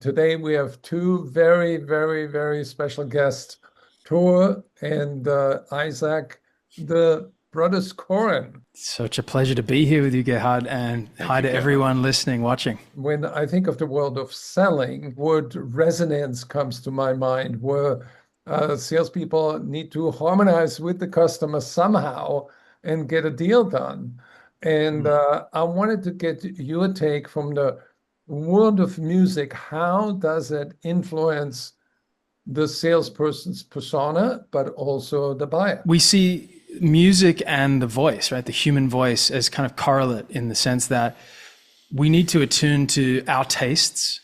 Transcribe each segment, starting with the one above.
Today we have two very, very, very special guests, Tor and Isaac, the brothers Koren. Such a pleasure to be here with you, Gerhard, and Thank hi you, to Gerhard. everyone listening, watching. When I think of the world of selling, word resonance comes to my mind, where salespeople need to harmonize with the customer somehow and get a deal done. And I wanted to get your take from the world of music. How does it influence the salesperson's persona, but also the buyer? We see music and the voice, right? The human voice as kind of correlate in the sense that we need to attune to our tastes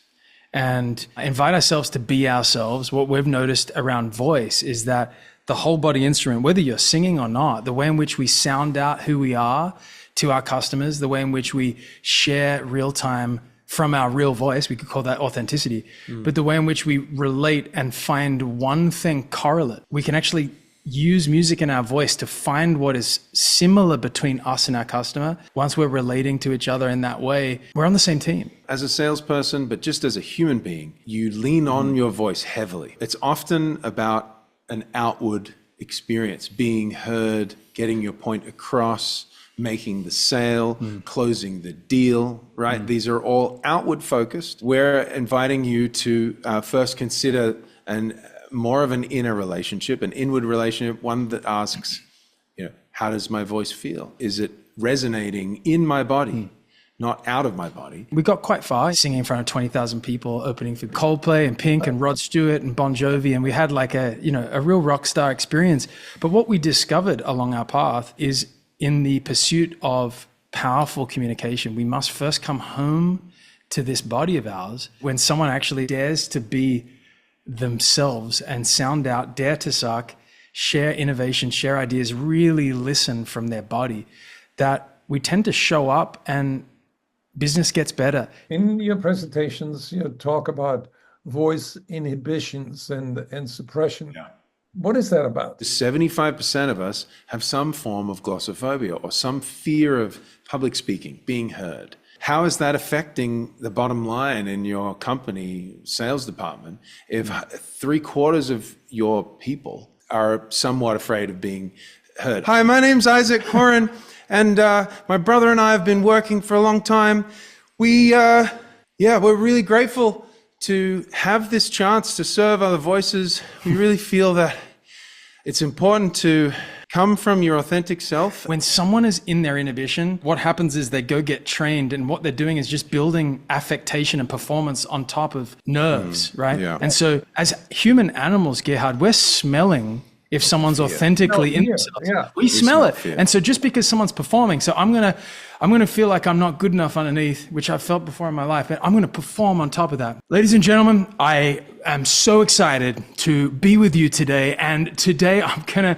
and invite ourselves to be ourselves. What we've noticed around voice is that the whole body instrument, whether you're singing or not, the way in which we sound out who we are to our customers, the way in which we share real time from our real voice, we could call that authenticity, but the way in which we relate and find one thing correlate, we can actually use music in our voice to find what is similar between us and our customer. Once we're relating to each other in that way, we're on the same team. As a salesperson, but just as a human being, you lean on your voice heavily. It's often about an outward experience, being heard, getting your point across, making the sale, closing the deal, right? These are all outward focused. We're inviting you to first consider more of an inner relationship, an inward relationship, one that asks, how does my voice feel? Is it resonating in my body, not out of my body? We got quite far singing in front of 20,000 people, opening for Coldplay and Pink and Rod Stewart and Bon Jovi. And we had like a real rock star experience. But what we discovered along our path is in the pursuit of powerful communication, we must first come home to this body of ours. When someone actually dares to be themselves and sound out, dare to suck, share innovation, share ideas, really listen from their body, that we tend to show up and business gets better. In your presentations, you talk about voice inhibitions and suppression. Yeah. What is that about? 75% of us have some form of glossophobia or some fear of public speaking, being heard. How is that affecting the bottom line in your company sales department if 3/4 of your people are somewhat afraid of being heard? Hi, my name's Isaac Koren, and my brother and I have been working for a long time. We're really grateful to have this chance to serve other voices. We really feel that it's important to come from your authentic self. When someone is in their inhibition, what happens is they go get trained, and what they're doing is just building affectation and performance on top of nerves, right? Yeah. And so as human animals, Gerhard, we're smelling if someone's authentically in themselves. Yeah. We smell it. fear. And so just because someone's performing, so I'm gonna feel like I'm not good enough underneath, which I've felt before in my life, but I'm gonna perform on top of that. Ladies and gentlemen, I am so excited to be with you today. And today I'm gonna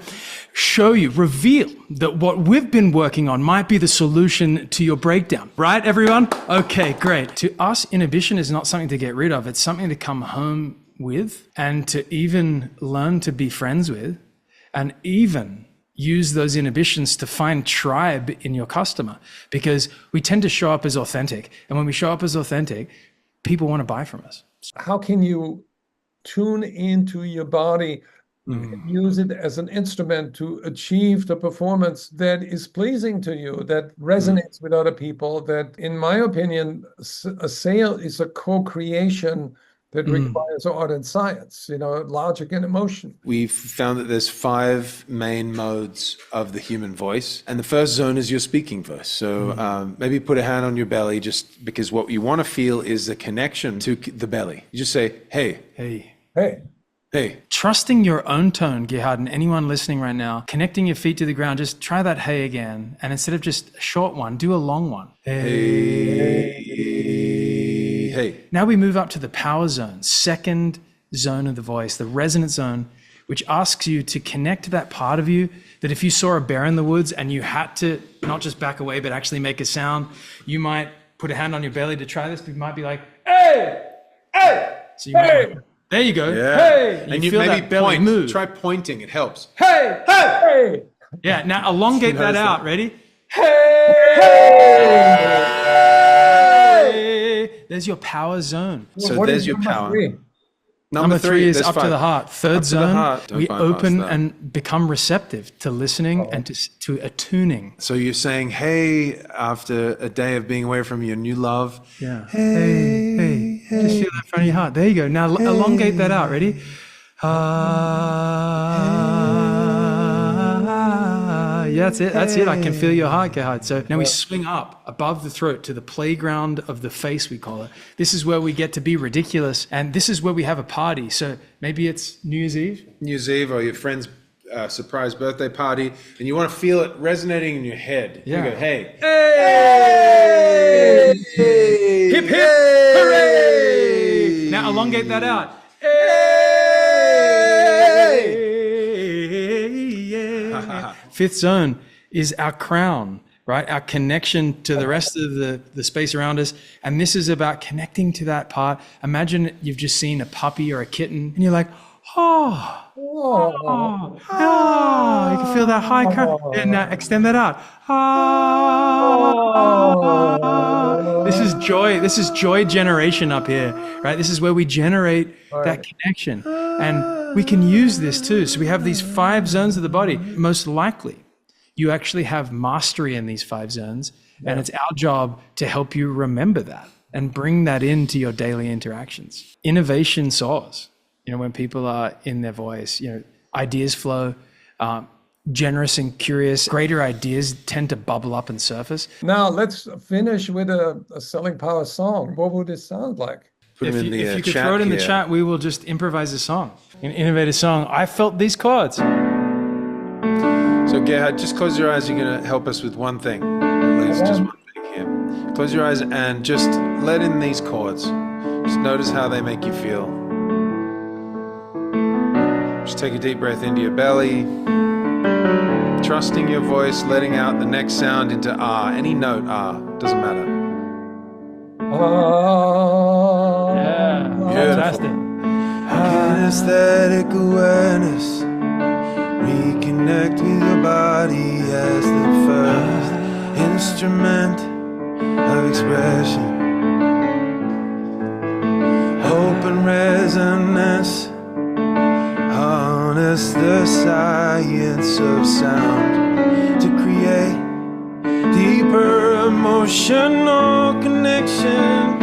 reveal that what we've been working on might be the solution to your breakdown. Right, everyone? Okay, great. To us, inhibition is not something to get rid of. It's something to come home with and to even learn to be friends with, and even use those inhibitions to find tribe in your customer, because we tend to show up as authentic. And when we show up as authentic, people want to buy from us. How can you tune into your body, use it as an instrument to achieve the performance that is pleasing to you, that resonates with other people, that, in my opinion, a sale is a co-creation that requires art and science, logic and emotion. We've found that there's 5 main modes of the human voice. And the first zone is your speaking voice. So maybe put a hand on your belly, just because what you want to feel is the connection to the belly. You just say, hey, Hey. Hey, hey. Trusting your own tone, Gerhard, and anyone listening right now, connecting your feet to the ground, just try that hey again. And instead of just a short one, do a long one. Hey. Now we move up to the power zone, second zone of the voice, the resonant zone, which asks you to connect to that part of you that if you saw a bear in the woods and you had to not just back away, but actually make a sound, you might put a hand on your belly to try this, but you might be like, hey, hey, so you hey. There you go. Yeah. Hey, And you feel maybe that belly point. move. Try pointing. It helps. Hey, hey, hey. Yeah, now elongate that Notice out. that. Ready? Hey! There There's your power zone. So What there's is your number power. three? Number three is there's up to five. the heart. Third Up to the zone, heart. Don't we bypass open that. and become receptive to listening and to attuning. So you're saying, hey, after a day of being away from your new love, Yeah. hey, Just feel that front of your heart. There you go. Now elongate that out. Ready? Yeah, that's it. That's it. I can feel your heart, Gerhard. So now we swing up above the throat to the playground of the face, we call it. This is where we get to be ridiculous. And this is where we have a party. So maybe it's New Year's Eve. New Year's Eve or your friend's surprise birthday party, and you want to feel it resonating in your head. Yeah. You go, hey. Hey! Hip, hip, hooray! Now elongate that out. Fifth zone is our crown, right? Our connection to the rest of the space around us. And this is about connecting to that part. Imagine you've just seen a puppy or a kitten and you're like, oh, you can feel that high crown. And now extend that out. This is joy. This is joy generation up here, right? This is where we generate that connection. And we can use this too. So we have these 5 zones of the body. Most likely, you actually have mastery in these 5 zones. And it's our job to help you remember that and bring that into your daily interactions. Innovation soars, when people are in their voice, ideas flow, generous and curious, greater ideas tend to bubble up and surface. Now let's finish with a selling power song. What would it sound like? Put If them you, in the if you could chat throw it in the here. chat, we will just improvise a song, an innovative song. I felt these chords. So Gerhard, just close your eyes. You're going to help us with one thing. At least just one thing here. Close your eyes and just let in these chords. Just notice how they make you feel. Just take a deep breath into your belly. Trusting your voice, letting out the next sound into ah. Any note, ah. Doesn't matter. Yeah, fantastic. Kinesthetic awareness. Reconnect with your body as the first instrument of expression. Open resonance. Harness the science of sound to create deeper emotional connection.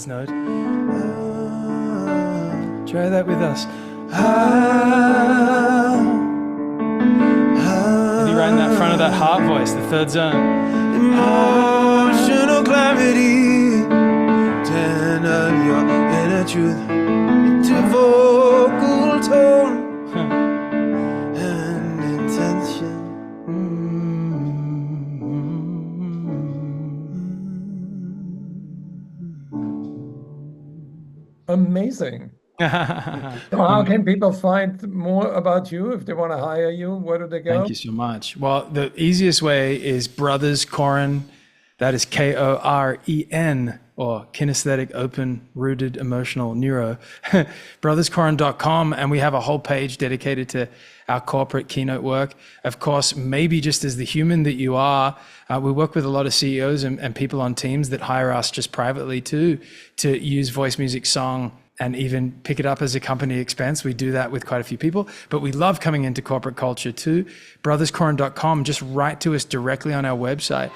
Note. Try that with us. Maybe right in that front of that heart voice, the third zone. Emotional clarity. Channel your inner truth into vocal tone and intention. Amazing. So how can people find more about you if they want to hire you? Where do they go? Thank you so much. Well, the easiest way is Brothers Koren. That is Koren, or kinesthetic, open, rooted, emotional, neuro. brotherskoren.com. And we have a whole page dedicated to our corporate keynote work. Of course, maybe just as the human that you are, we work with a lot of CEOs and people on teams that hire us just privately too, to use voice, music, song, and even pick it up as a company expense. We do that with quite a few people, but we love coming into corporate culture too. brotherskoren.com. Just write to us directly on our website.